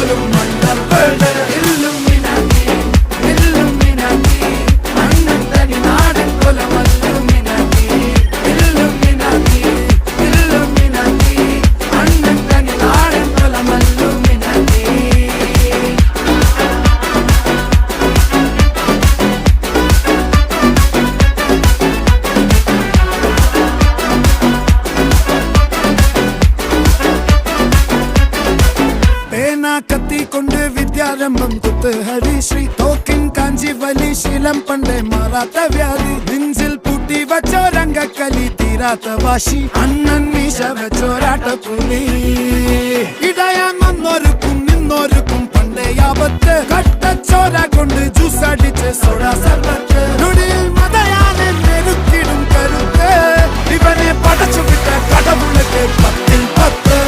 പോലും മണ്ടപ്പേട് Illuminati Illuminati അണ്ണൻ തനി നാടൻ കൊലമല്ലുമിനാറ്റി ഇല്ലുമിനാറ്റി ഇല്ലുമിനാറ്റി അണ്ണൻ തനി നാടൻ കൊലമല്ലുമിനാറ്റി. കത്തി കൊണ്ട് വിദ്യാരംഭം കുത്ത് ഹരിശ്രീ തോക്കിൻ കാഞ്ചി വലി ശീലം പണ്ടേ മാറാത്ത വ്യാധി നെഞ്ചിൽ പൂട്ടി വച്ചോരംഗക്കലി തീരാത്ത വാശി അണ്ണൻ മീശ വെച്ചോരാട്ട പുലി ഇടയാൻ വന്നോർക്കും നിന്നോർക്കും പണ്ടേ ആപത്ത് കട്ടച്ചോര കൊണ്ട് ജ്യൂസ് അടിച്ച് സോഡ